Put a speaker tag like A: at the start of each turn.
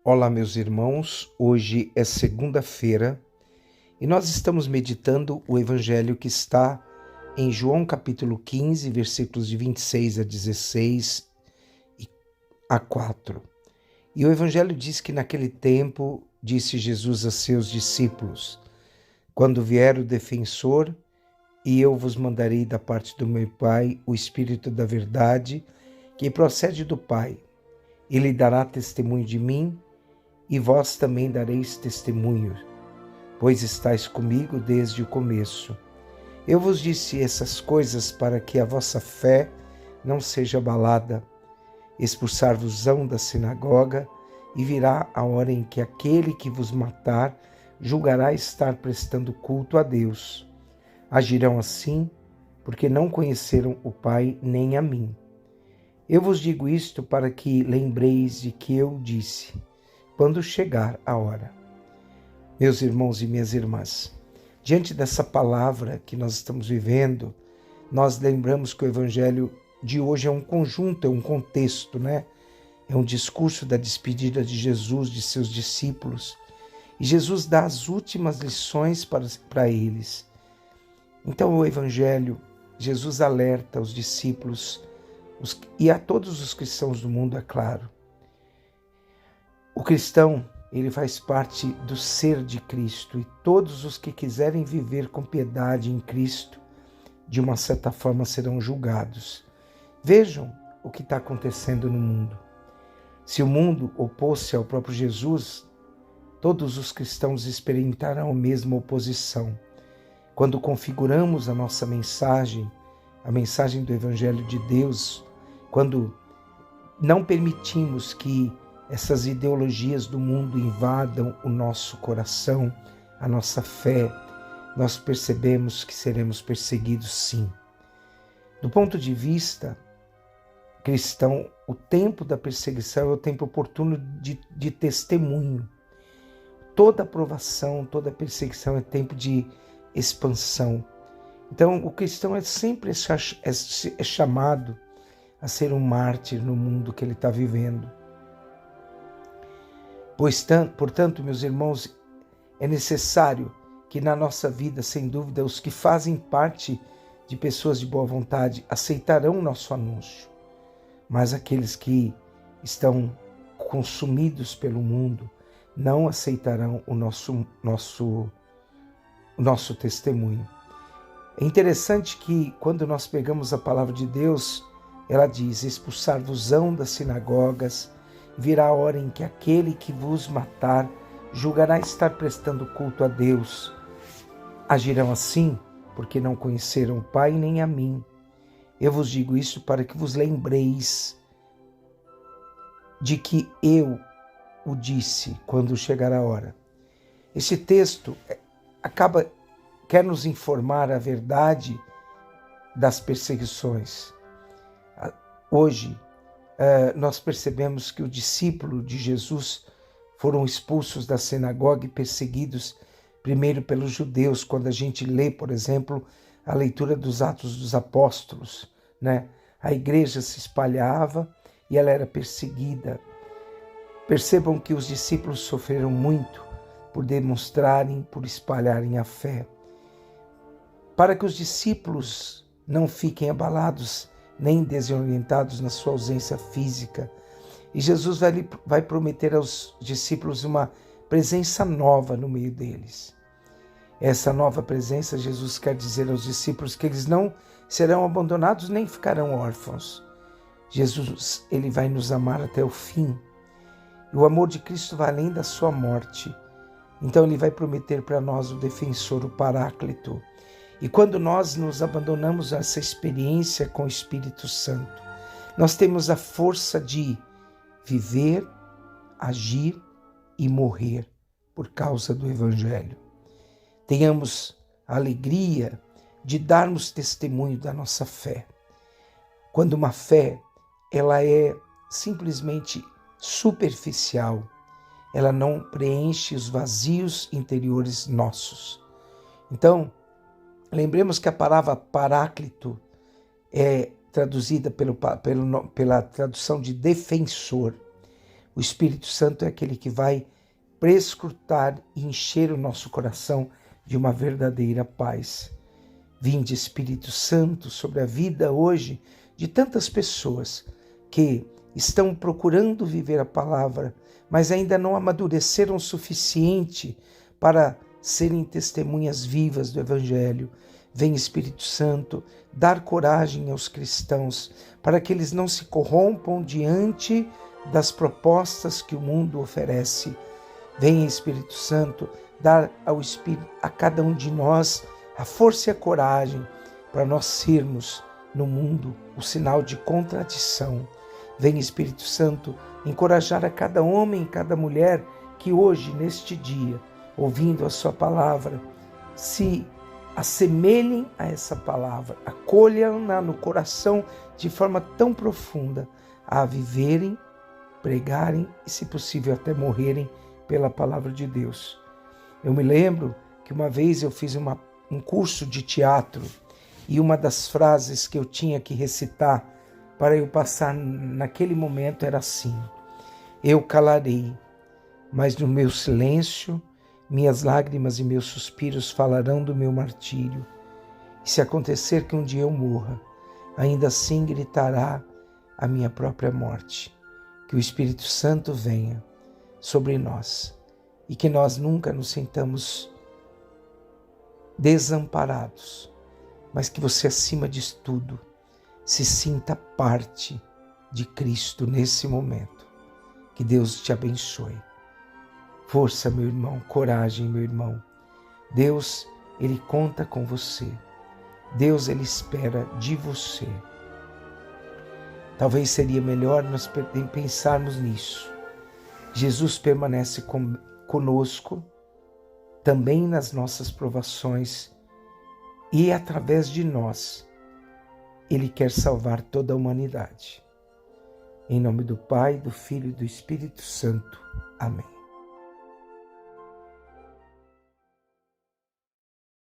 A: Olá, meus irmãos. Hoje é segunda-feira e nós estamos meditando o evangelho que está em João capítulo 15, versículos de 26 a 16 a 4. E o evangelho diz que naquele tempo disse Jesus a seus discípulos: quando vier o defensor, e eu vos mandarei da parte do meu Pai o Espírito da verdade, que procede do Pai. Ele dará testemunho de mim, e vós também dareis testemunho, pois estáis comigo desde o começo. Eu vos disse essas coisas para que a vossa fé não seja abalada. Expulsar-vos-ão da sinagoga, e virá a hora em que aquele que vos matar julgará estar prestando culto a Deus. Agirão assim, porque não conheceram o Pai nem a mim. Eu vos digo isto para que lembreis de que eu disse: quando chegar a hora. Meus irmãos e minhas irmãs, diante dessa palavra que nós estamos vivendo, nós lembramos que o evangelho de hoje é um conjunto, é um contexto, né? É um discurso da despedida de Jesus, de seus discípulos. E Jesus dá as últimas lições para eles. Então o evangelho, Jesus alerta os discípulos e a todos os cristãos do mundo, é claro. O cristão, ele faz parte do ser de Cristo, e todos os que quiserem viver com piedade em Cristo, de uma certa forma serão julgados. Vejam o que está acontecendo no mundo. Se o mundo opôs-se ao próprio Jesus, todos os cristãos experimentarão a mesma oposição. Quando configuramos a nossa mensagem, a mensagem do Evangelho de Deus, quando não permitimos que essas ideologias do mundo invadam o nosso coração, a nossa fé, nós percebemos que seremos perseguidos sim. Do ponto de vista cristão, o tempo da perseguição é o tempo oportuno de testemunho. Toda aprovação, toda perseguição é tempo de expansão. Então, o cristão é sempre chamado a ser um mártir no mundo que ele está vivendo. Portanto, meus irmãos, é necessário que na nossa vida, sem dúvida, os que fazem parte de pessoas de boa vontade aceitarão o nosso anúncio, mas aqueles que estão consumidos pelo mundo não aceitarão o nosso testemunho. É interessante que quando nós pegamos a palavra de Deus, ela diz: expulsar-vos-ão das sinagogas, virá a hora em que aquele que vos matar julgará estar prestando culto a Deus. Agirão assim, porque não conheceram o Pai nem a mim. Eu vos digo isso para que vos lembreis de que eu o disse quando chegar a hora. Esse texto quer nos informar a verdade das perseguições. Hoje, nós percebemos que os discípulos de Jesus foram expulsos da sinagoga e perseguidos primeiro pelos judeus. Quando a gente lê, por exemplo, a leitura dos Atos dos Apóstolos, né? A igreja se espalhava e ela era perseguida. Percebam que os discípulos sofreram muito por demonstrarem, por espalharem a fé. Para que os discípulos não fiquem abalados nem desorientados na sua ausência física. E Jesus vai prometer aos discípulos uma presença nova no meio deles. Essa nova presença, Jesus quer dizer aos discípulos que eles não serão abandonados nem ficarão órfãos. Jesus, ele vai nos amar até o fim. E o amor de Cristo vai além da sua morte. Então ele vai prometer para nós o defensor, o Paráclito. E quando nós nos abandonamos a essa experiência com o Espírito Santo, nós temos a força de viver, agir e morrer por causa do Evangelho. Tenhamos a alegria de darmos testemunho da nossa fé. Quando uma fé, ela é simplesmente superficial, ela não preenche os vazios interiores nossos. Então, lembremos que a palavra Paráclito é traduzida pela tradução de defensor. O Espírito Santo é aquele que vai prescrutar e encher o nosso coração de uma verdadeira paz. Vinde, Espírito Santo, sobre a vida hoje de tantas pessoas que estão procurando viver a palavra, mas ainda não amadureceram o suficiente para serem testemunhas vivas do Evangelho. Vem, Espírito Santo, dar coragem aos cristãos para que eles não se corrompam diante das propostas que o mundo oferece. Vem, Espírito Santo, dar a cada um de nós a força e a coragem para nós sermos no mundo o sinal de contradição. Vem, Espírito Santo, encorajar a cada homem e cada mulher que hoje, neste dia, ouvindo a sua palavra, se assemelhem a essa palavra, acolham-na no coração de forma tão profunda, a viverem, pregarem e, se possível, até morrerem pela palavra de Deus. Eu me lembro que uma vez eu fiz um curso de teatro e uma das frases que eu tinha que recitar para eu passar naquele momento era assim: eu calarei, mas no meu silêncio, minhas lágrimas e meus suspiros falarão do meu martírio. E se acontecer que um dia eu morra, ainda assim gritará a minha própria morte. Que o Espírito Santo venha sobre nós e que nós nunca nos sintamos desamparados, mas que você, acima de tudo, se sinta parte de Cristo nesse momento. Que Deus te abençoe. Força, meu irmão, coragem, meu irmão. Deus, Ele conta com você. Deus, Ele espera de você. Talvez seria melhor nós pensarmos nisso. Jesus permanece conosco também nas nossas provações e através de nós Ele quer salvar toda a humanidade. Em nome do Pai, do Filho e do Espírito Santo. Amém.